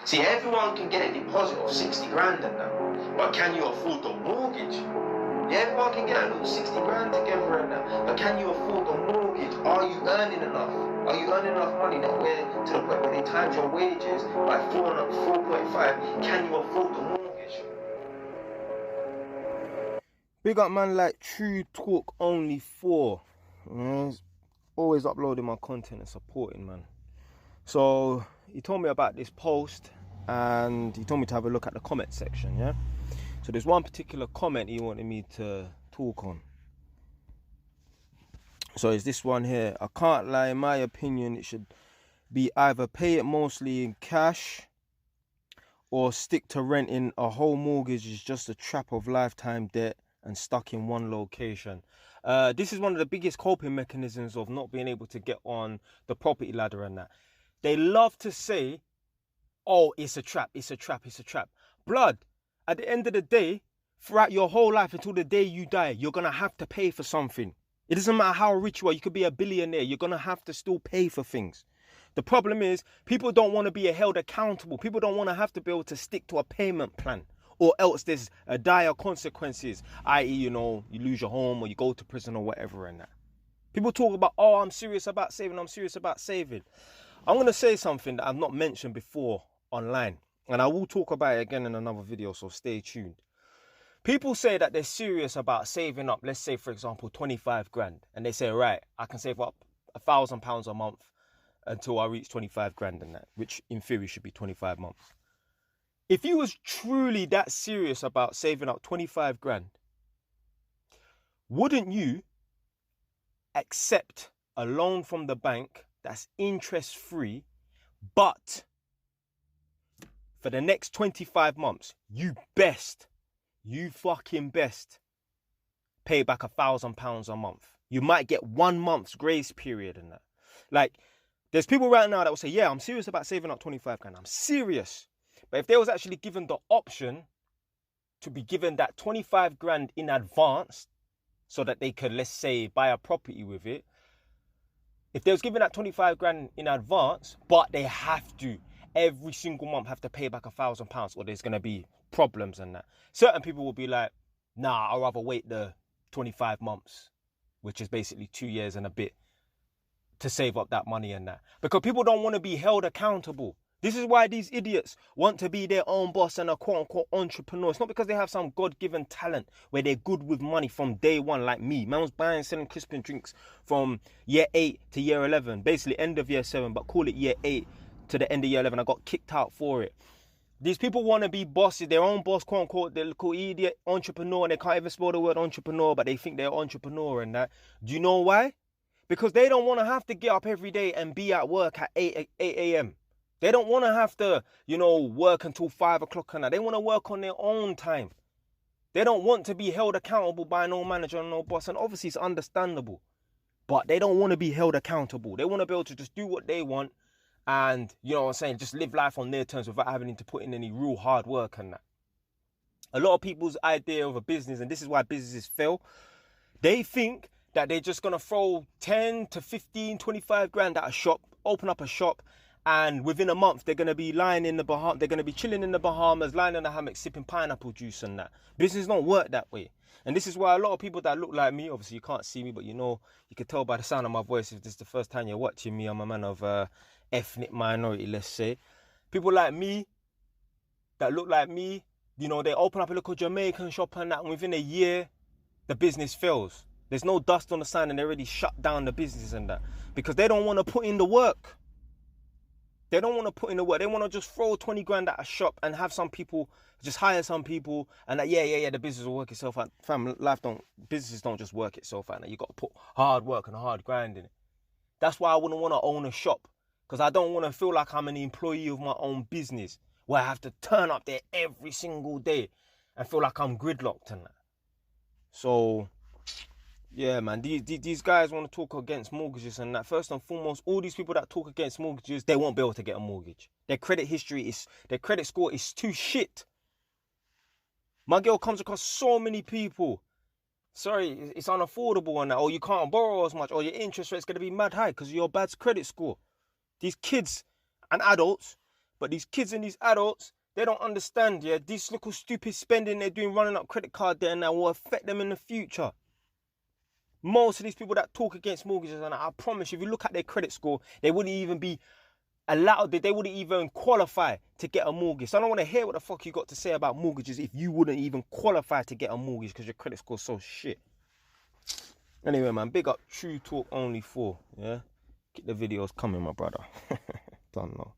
See, everyone can get a deposit of 60 grand and that, but can you afford the mortgage? Yeah, everyone can get a little 60 grand together and that, but can you afford the mortgage? Are you earning enough? Are you earning enough money that to the point where they times your wages by 4.5? Can you afford the mortgage? Big up man like True Talk Only 4. Always uploading my content and supporting, man. So he told me about this post and he told me to have a look at the comment section, yeah? So there's one particular comment he wanted me to talk on. So it's this one here. I can't lie, in my opinion, it should be either pay it mostly in cash or stick to renting. A whole mortgage is just a trap of lifetime debt and stuck in one location. This is one of the biggest coping mechanisms of not being able to get on the property ladder and that. They love to say, oh, it's a trap, it's a trap, it's a trap. Blood, at the end of the day, throughout your whole life until the day you die, you're going to have to pay for something. It doesn't matter how rich you are. You could be a billionaire. You're going to have to still pay for things. The problem is people don't want to be held accountable. People don't want to have to be able to stick to a payment plan, or else there's dire consequences, i.e., you lose your home or you go to prison or whatever and that. People talk about, oh, I'm serious about saving. I'm serious about saving. I'm going to say something that I've not mentioned before online, and I will talk about it again in another video, so stay tuned. People say that they're serious about saving up, let's say, for example, 25 grand. And they say, right, I can save up £1,000 a month until I reach 25 grand and that, which in theory should be 25 months. If you was truly that serious about saving up 25 grand, wouldn't you accept a loan from the bank that's interest free, but for the next 25 months, you fucking best pay back £1,000 a month. You might get 1 month's grace period and that. Like, there's people right now that will say, yeah, I'm serious about saving up 25 grand. I'm serious. But if they was actually given the option to be given that 25 grand in advance so that they could, let's say, buy a property with it. If they was given that 25 grand in advance, but they have to every single month have to pay back £1,000, or there's going to be problems and that. Certain people will be like, nah, I'd rather wait the 25 months, which is basically 2 years and a bit, to save up that money and that. Because people don't want to be held accountable. This is why these idiots want to be their own boss and a quote-unquote entrepreneur. It's not because they have some God-given talent where they're good with money from day one, like me. Man was buying and selling crisp and drinks from year 8 to year 11. Basically end of year 7, but call it year 8 to the end of year 11. I got kicked out for it. These people want to be bosses, their own boss, quote unquote, they're called idiot entrepreneur, and they can't even spell the word entrepreneur, but they think they're entrepreneur and that. Do you know why? Because they don't want to have to get up every day and be at work at 8 a.m. They don't want to have to, work until 5 o'clock and that. They want to work on their own time. They don't want to be held accountable by no manager and no boss. And obviously it's understandable. But they don't want to be held accountable. They want to be able to just do what they want and, just live life on their terms without having to put in any real hard work and that. A lot of people's idea of a business, and this is why businesses fail, they think that they're just going to throw 10 to 15, 25 grand at a shop, open up a shop, and within a month, they're going to be lying in the Bahamas. They're going to be chilling in the Bahamas, lying in a hammock, sipping pineapple juice and that. Business don't work that way. And this is why a lot of people that look like me, obviously you can't see me, but you can tell by the sound of my voice, if this is the first time you're watching me, I'm a man of ethnic minority, let's say. People like me, that look like me, they open up a little Jamaican shop and that, and within a year, the business fails. There's no dust on the sign and they already shut down the business and that. Because they don't want to put in the work. They don't want to put in the work. They want to just throw 20 grand at a shop and have some people, just hire some people and that, the business will work itself out. Businesses don't just work itself out. You got to put hard work and hard grind in it. That's why I wouldn't want to own a shop, because I don't want to feel like I'm an employee of my own business where I have to turn up there every single day and feel like I'm gridlocked and that. So, yeah, man, these guys want to talk against mortgages and that. First and foremost, all these people that talk against mortgages, they won't be able to get a mortgage. Their credit score is too shit. My girl comes across so many people. Sorry, it's unaffordable and that, or you can't borrow as much, or your interest rate's going to be mad high because of your bad credit score. These kids and adults But these kids and these adults, they don't understand, yeah? These little stupid spending they're doing, running up credit card debt, and that will affect them in the future. Most of these people that talk against mortgages, and I promise you, if you look at their credit score, they wouldn't even be allowed, they wouldn't even qualify to get a mortgage. So I don't want to hear what the fuck you got to say about mortgages if you wouldn't even qualify to get a mortgage because your credit score's so shit. Anyway, man, big up True Talk Only 4, yeah? Keep the videos coming, my brother. Don't know.